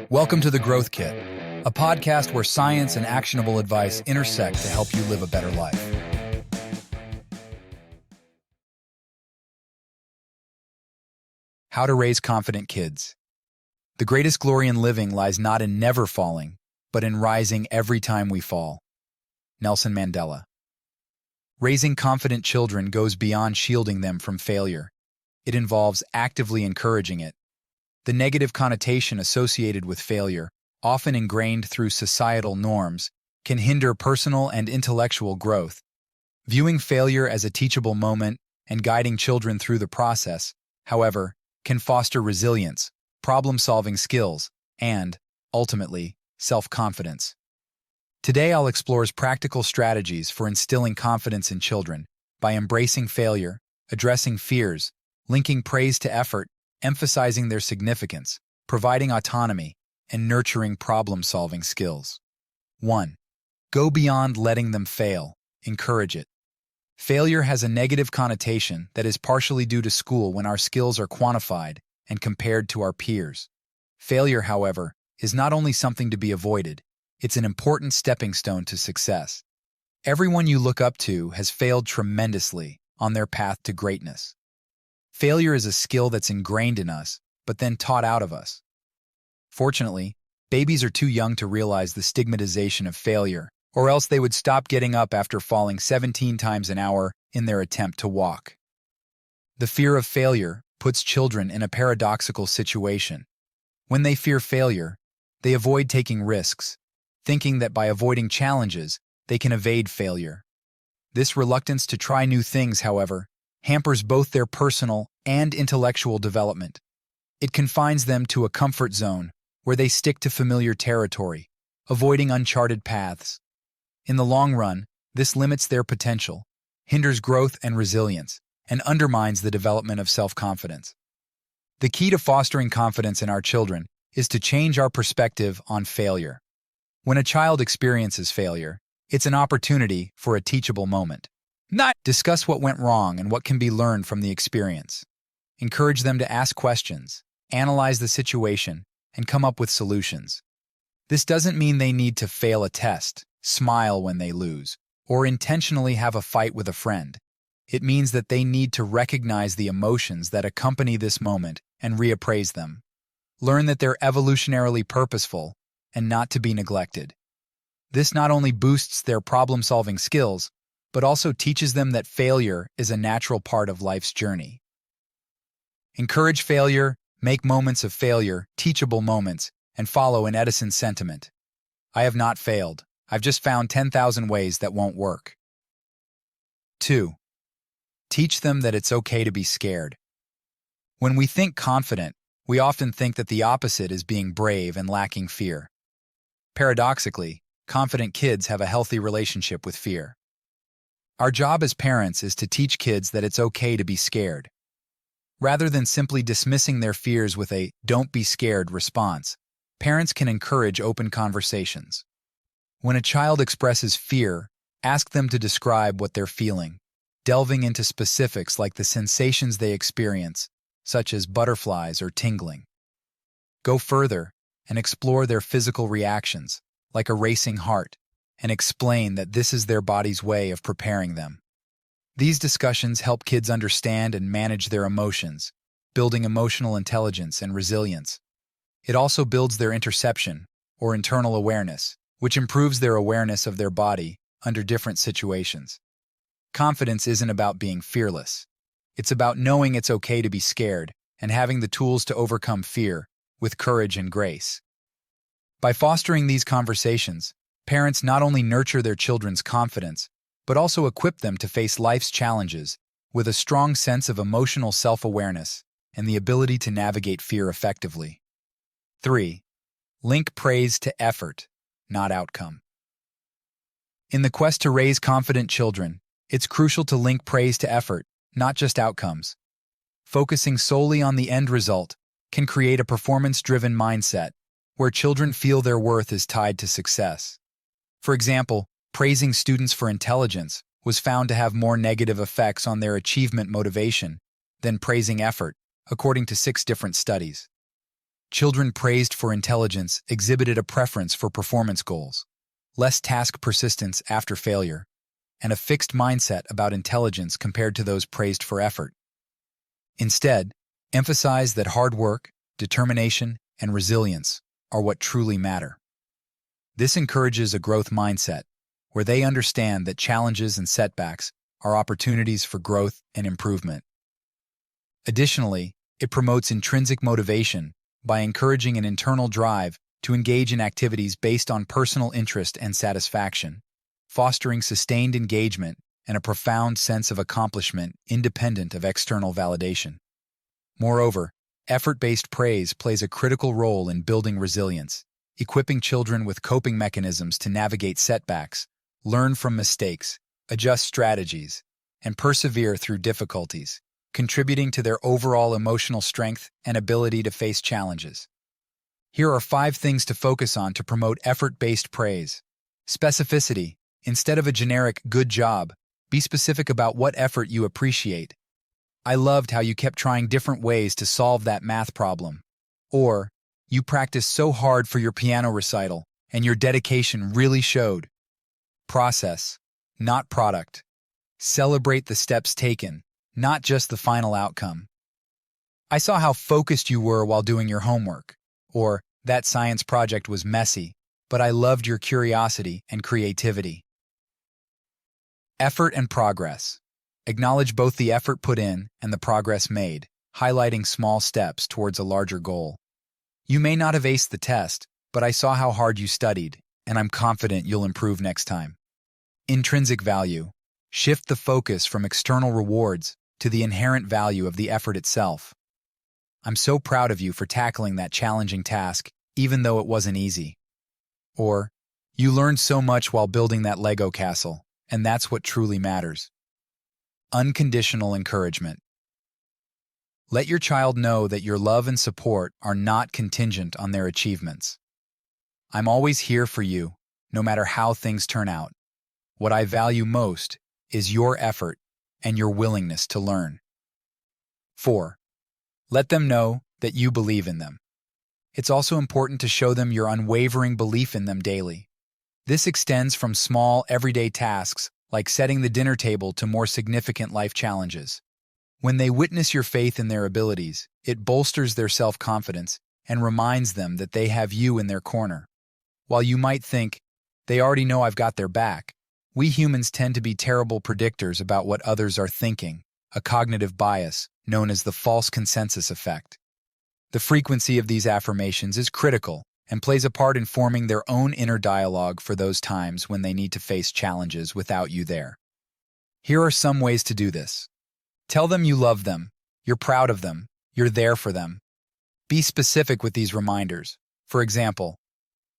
Welcome to The Growth Kit, a podcast where science and actionable advice intersect to help you live a better life. How to raise confident kids. The greatest glory in living lies not in never falling, but in rising every time we fall. Nelson Mandela. Raising confident children goes beyond shielding them from failure. It involves actively encouraging it. The negative connotation associated with failure, often ingrained through societal norms, can hinder personal and intellectual growth. Viewing failure as a teachable moment and guiding children through the process, however, can foster resilience, problem-solving skills, and, ultimately, self-confidence. Today I'll explore practical strategies for instilling confidence in children by embracing failure, addressing fears, linking praise to effort, emphasizing their significance, providing autonomy, and nurturing problem-solving skills. 1. Go beyond letting them fail. Encourage it. Failure has a negative connotation that is partially due to school when our skills are quantified and compared to our peers. Failure, however, is not only something to be avoided, it's an important stepping stone to success. Everyone you look up to has failed tremendously on their path to greatness. Failure is a skill that's ingrained in us, but then taught out of us. Fortunately, babies are too young to realize the stigmatization of failure, or else they would stop getting up after falling 17 times an hour in their attempt to walk. The fear of failure puts children in a paradoxical situation. When they fear failure, they avoid taking risks, thinking that by avoiding challenges, they can evade failure. This reluctance to try new things, however, hampers both their personal and intellectual development. It confines them to a comfort zone where they stick to familiar territory, avoiding uncharted paths. In the long run, this limits their potential, hinders growth and resilience, and undermines the development of self-confidence. The key to fostering confidence in our children is to change our perspective on failure. When a child experiences failure, it's an opportunity for a teachable moment. Discuss what went wrong and what can be learned from the experience. Encourage them to ask questions, analyze the situation, and come up with solutions. This doesn't mean they need to fail a test, smile when they lose, or intentionally have a fight with a friend. It means that they need to recognize the emotions that accompany this moment and reappraise them. Learn that they're evolutionarily purposeful and not to be neglected. This not only boosts their problem-solving skills, but also teaches them that failure is a natural part of life's journey. Encourage failure, make moments of failure teachable moments, and follow in Edison's sentiment. I have not failed. I've just found 10,000 ways that won't work. 2. Teach them that it's okay to be scared. When we think confident, we often think that the opposite is being brave and lacking fear. Paradoxically, confident kids have a healthy relationship with fear. Our job as parents is to teach kids that it's okay to be scared. Rather than simply dismissing their fears with a "don't be scared" response, parents can encourage open conversations. When a child expresses fear, ask them to describe what they're feeling, delving into specifics like the sensations they experience, such as butterflies or tingling. Go further and explore their physical reactions, like a racing heart, and explain that this is their body's way of preparing them. These discussions help kids understand and manage their emotions, building emotional intelligence and resilience. It also builds their interoception, or internal awareness, which improves their awareness of their body under different situations. Confidence isn't about being fearless. It's about knowing it's okay to be scared and having the tools to overcome fear with courage and grace. By fostering these conversations, parents not only nurture their children's confidence, but also equip them to face life's challenges with a strong sense of emotional self-awareness and the ability to navigate fear effectively. 3. Link praise to effort, not outcome. In the quest to raise confident children, it's crucial to link praise to effort, not just outcomes. Focusing solely on the end result can create a performance-driven mindset where children feel their worth is tied to success. For example, praising students for intelligence was found to have more negative effects on their achievement motivation than praising effort, according to 6 different studies. Children praised for intelligence exhibited a preference for performance goals, less task persistence after failure, and a fixed mindset about intelligence compared to those praised for effort. Instead, emphasize that hard work, determination, and resilience are what truly matter. This encourages a growth mindset, where they understand that challenges and setbacks are opportunities for growth and improvement. Additionally, it promotes intrinsic motivation by encouraging an internal drive to engage in activities based on personal interest and satisfaction, fostering sustained engagement and a profound sense of accomplishment independent of external validation. Moreover, effort-based praise plays a critical role in building resilience, equipping children with coping mechanisms to navigate setbacks, learn from mistakes, adjust strategies, and persevere through difficulties, contributing to their overall emotional strength and ability to face challenges. Here are 5 things to focus on to promote effort-based praise. Specificity. Instead of a generic "good job," be specific about what effort you appreciate. "I loved how you kept trying different ways to solve that math problem." Or, "You practiced so hard for your piano recital, and your dedication really showed." Process, not product. Celebrate the steps taken, not just the final outcome. "I saw how focused you were while doing your homework." Or, "That science project was messy, but I loved your curiosity and creativity." Effort and progress. Acknowledge both the effort put in and the progress made, highlighting small steps towards a larger goal. "You may not have aced the test, but I saw how hard you studied, and I'm confident you'll improve next time." Intrinsic value. Shift the focus from external rewards to the inherent value of the effort itself. "I'm so proud of you for tackling that challenging task, even though it wasn't easy." Or, "You learned so much while building that Lego castle, and that's what truly matters." Unconditional encouragement. Let your child know that your love and support are not contingent on their achievements. "I'm always here for you, no matter how things turn out. What I value most is your effort and your willingness to learn." 4. Let them know that you believe in them. It's also important to show them your unwavering belief in them daily. This extends from small, everyday tasks like setting the dinner table to more significant life challenges. When they witness your faith in their abilities, it bolsters their self-confidence and reminds them that they have you in their corner. While you might think, "They already know I've got their back," we humans tend to be terrible predictors about what others are thinking, a cognitive bias known as the false consensus effect. The frequency of these affirmations is critical and plays a part in forming their own inner dialogue for those times when they need to face challenges without you there. Here are some ways to do this. Tell them you love them, you're proud of them, you're there for them. Be specific with these reminders. For example,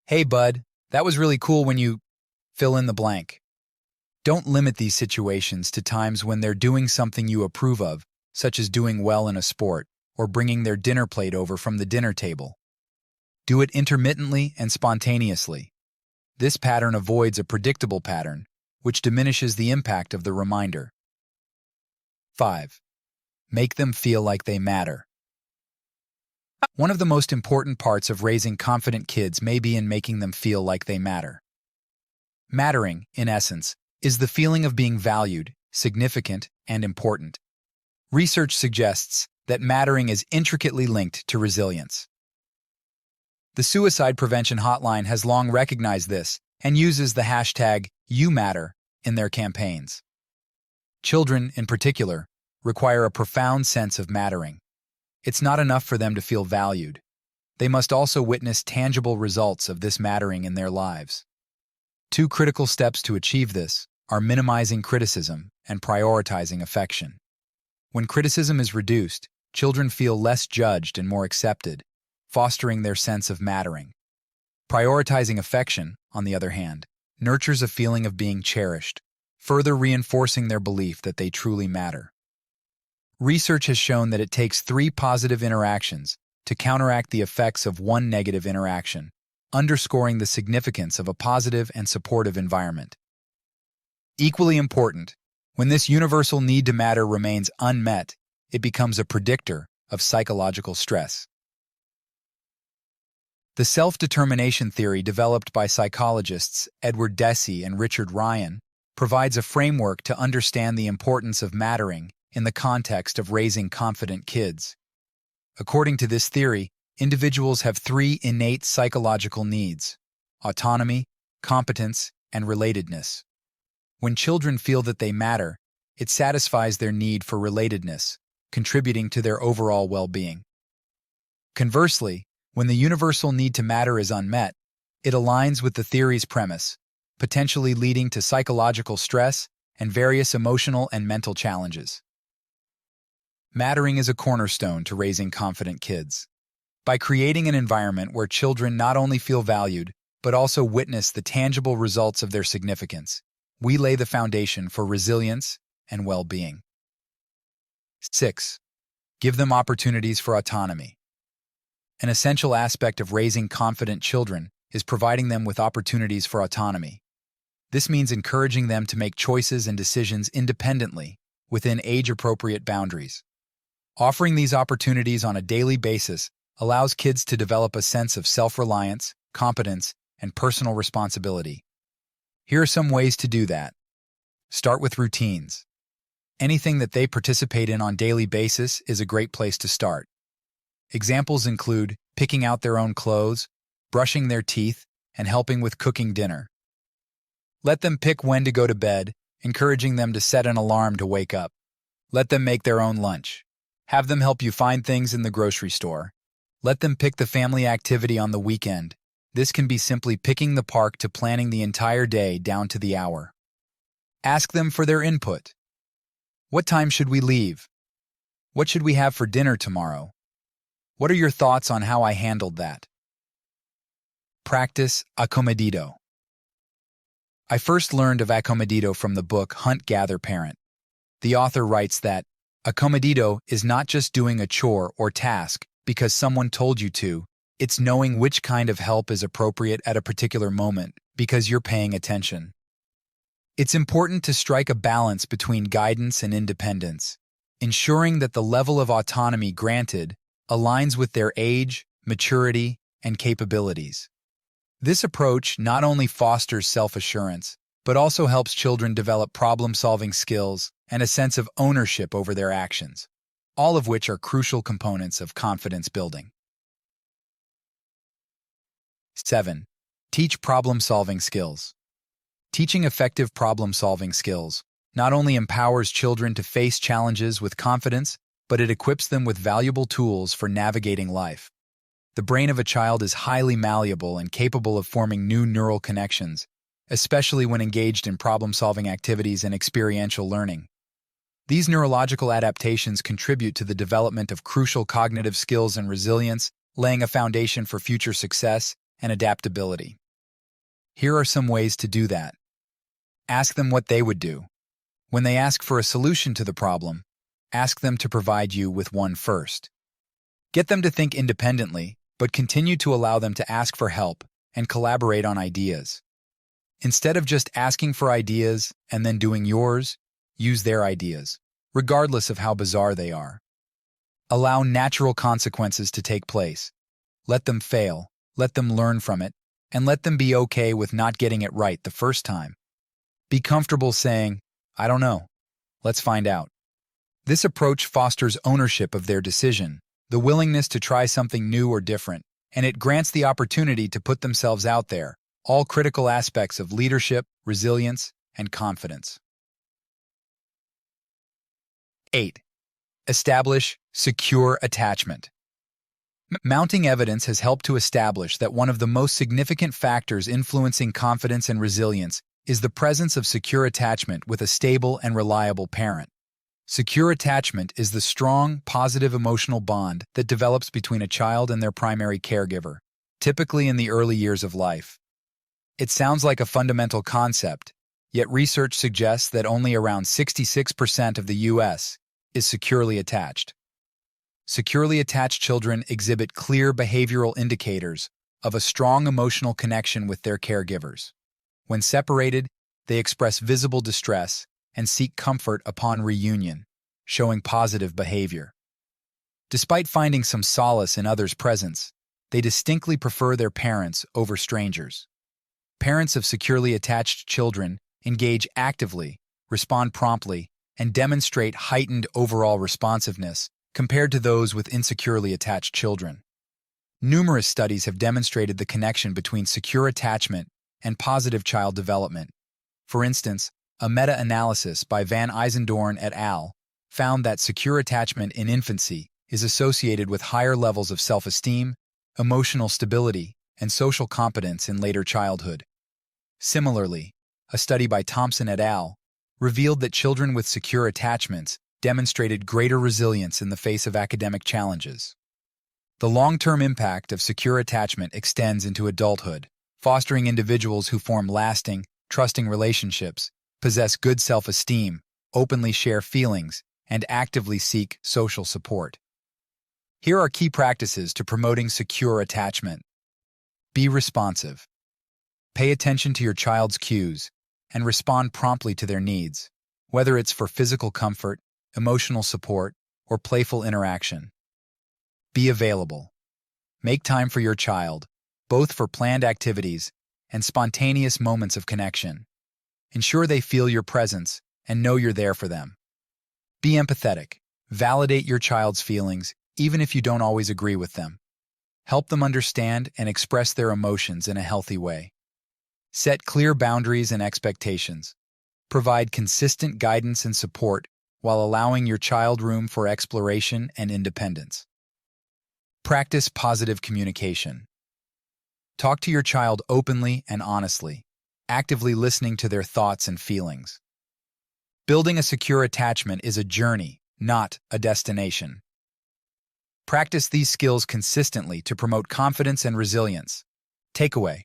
"Hey bud, that was really cool when you..." fill in the blank. Don't limit these situations to times when they're doing something you approve of, such as doing well in a sport or bringing their dinner plate over from the dinner table. Do it intermittently and spontaneously. This pattern avoids a predictable pattern, which diminishes the impact of the reminder. 5. Make them feel like they matter. One of the most important parts of raising confident kids may be in making them feel like they matter. Mattering, in essence, is the feeling of being valued, significant, and important. Research suggests that mattering is intricately linked to resilience. The Suicide Prevention Hotline has long recognized this and uses the hashtag #YouMatter in their campaigns. Children, in particular, require a profound sense of mattering. It's not enough for them to feel valued. They must also witness tangible results of this mattering in their lives. 2 critical steps to achieve this are minimizing criticism and prioritizing affection. When criticism is reduced, children feel less judged and more accepted, fostering their sense of mattering. Prioritizing affection, on the other hand, nurtures a feeling of being cherished, further reinforcing their belief that they truly matter. Research has shown that it takes 3 positive interactions to counteract the effects of 1 negative interaction, underscoring the significance of a positive and supportive environment. Equally important, when this universal need to matter remains unmet, it becomes a predictor of psychological stress. The self-determination theory developed by psychologists Edward Deci and Richard Ryan provides a framework to understand the importance of mattering in the context of raising confident kids. According to this theory, individuals have three innate psychological needs: autonomy, competence, and relatedness. When children feel that they matter, it satisfies their need for relatedness, contributing to their overall well-being. Conversely, when the universal need to matter is unmet, it aligns with the theory's premise, potentially leading to psychological stress and various emotional and mental challenges. Mattering is a cornerstone to raising confident kids. By creating an environment where children not only feel valued, but also witness the tangible results of their significance, we lay the foundation for resilience and well-being. 6. Give them opportunities for autonomy. An essential aspect of raising confident children is providing them with opportunities for autonomy. This means encouraging them to make choices and decisions independently within age-appropriate boundaries. Offering these opportunities on a daily basis allows kids to develop a sense of self-reliance, competence, and personal responsibility. Here are some ways to do that. Start with routines. Anything that they participate in on a daily basis is a great place to start. Examples include picking out their own clothes, brushing their teeth, and helping with cooking dinner. Let them pick when to go to bed, encouraging them to set an alarm to wake up. Let them make their own lunch. Have them help you find things in the grocery store. Let them pick the family activity on the weekend. This can be simply picking the park to planning the entire day down to the hour. Ask them for their input. What time should we leave? What should we have for dinner tomorrow? What are your thoughts on how I handled that? Practice acomedido. I first learned of acomedido from the book Hunt, Gather, Parent. The author writes that acomedido is not just doing a chore or task because someone told you to, it's knowing which kind of help is appropriate at a particular moment because you're paying attention. It's important to strike a balance between guidance and independence, ensuring that the level of autonomy granted aligns with their age, maturity, and capabilities. This approach not only fosters self-assurance, but also helps children develop problem-solving skills and a sense of ownership over their actions, all of which are crucial components of confidence building. 7. Teach problem-solving skills. Teaching effective problem-solving skills not only empowers children to face challenges with confidence, but it equips them with valuable tools for navigating life. The brain of a child is highly malleable and capable of forming new neural connections, especially when engaged in problem-solving activities and experiential learning. These neurological adaptations contribute to the development of crucial cognitive skills and resilience, laying a foundation for future success and adaptability. Here are some ways to do that. Ask them what they would do. When they ask for a solution to the problem, ask them to provide you with one first. Get them to think independently, but continue to allow them to ask for help and collaborate on ideas. Instead of just asking for ideas and then doing yours, use their ideas, regardless of how bizarre they are. Allow natural consequences to take place. Let them fail, let them learn from it, and let them be okay with not getting it right the first time. Be comfortable saying, "I don't know. Let's find out." This approach fosters ownership of their decision, the willingness to try something new or different, and it grants the opportunity to put themselves out there, all critical aspects of leadership, resilience, and confidence. 8. Establish secure attachment. Mounting evidence has helped to establish that one of the most significant factors influencing confidence and resilience is the presence of secure attachment with a stable and reliable parent. Secure attachment is the strong, positive emotional bond that develops between a child and their primary caregiver, typically in the early years of life. It sounds like a fundamental concept, yet research suggests that only around 66% of the U.S. is securely attached. Securely attached children exhibit clear behavioral indicators of a strong emotional connection with their caregivers. When separated, they express visible distress and seek comfort upon reunion, showing positive behavior. Despite finding some solace in others' presence, They distinctly prefer their parents over strangers. Parents of securely attached children engage actively, respond promptly, and demonstrate heightened overall responsiveness compared to those with insecurely attached children. Numerous studies have demonstrated the connection between secure attachment and positive child development. For instance, a meta-analysis by Van Eisendorn et al. Found that secure attachment in infancy is associated with higher levels of self-esteem, emotional stability, and social competence in later childhood. Similarly, a study by Thompson et al. Revealed that children with secure attachments demonstrated greater resilience in the face of academic challenges. The long-term impact of secure attachment extends into adulthood, fostering individuals who form lasting, trusting relationships, possess good self-esteem, openly share feelings, and actively seek social support. Here are key practices to promoting secure attachment. Be responsive. Pay attention to your child's cues and respond promptly to their needs, whether it's for physical comfort, emotional support, or playful interaction. Be available. Make time for your child, both for planned activities and spontaneous moments of connection. Ensure they feel your presence and know you're there for them. Be empathetic. Validate your child's feelings, even if you don't always agree with them. Help them understand and express their emotions in a healthy way. Set clear boundaries and expectations. Provide consistent guidance and support while allowing your child room for exploration and independence. Practice positive communication. Talk to your child openly and honestly, actively listening to their thoughts and feelings. Building a secure attachment is a journey, not a destination. Practice these skills consistently to promote confidence and resilience. Takeaway: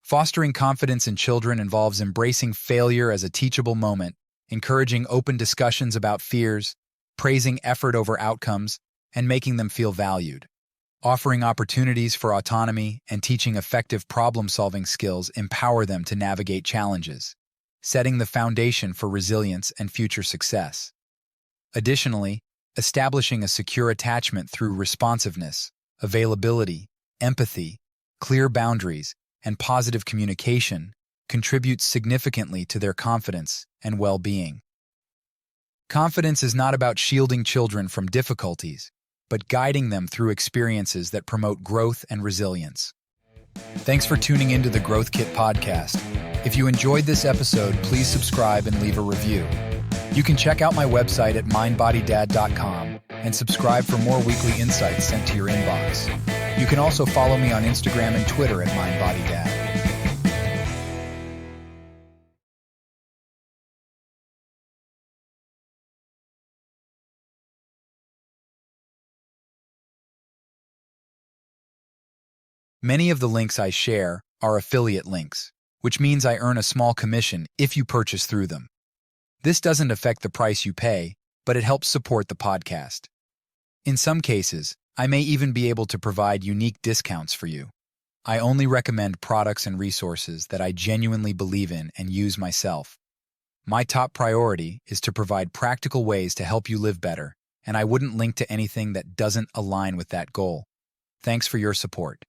fostering confidence in children involves embracing failure as a teachable moment, encouraging open discussions about fears, praising effort over outcomes, and making them feel valued. Offering opportunities for autonomy and teaching effective problem-solving skills empower them to navigate challenges, setting the foundation for resilience and future success. Additionally, establishing a secure attachment through responsiveness, availability, empathy, clear boundaries, and positive communication contributes significantly to their confidence and well-being. Confidence is not about shielding children from difficulties, but guiding them through experiences that promote growth and resilience. Thanks for tuning into the Growth Kit podcast. If you enjoyed this episode, please subscribe and leave a review. You can check out my website at mindbodydad.com and subscribe for more weekly insights sent to your inbox. You can also follow me on Instagram and Twitter at mindbodydad. Many of the links I share are affiliate links, which means I earn a small commission if you purchase through them. This doesn't affect the price you pay, but it helps support the podcast. In some cases, I may even be able to provide unique discounts for you. I only recommend products and resources that I genuinely believe in and use myself. My top priority is to provide practical ways to help you live better, and I wouldn't link to anything that doesn't align with that goal. Thanks for your support.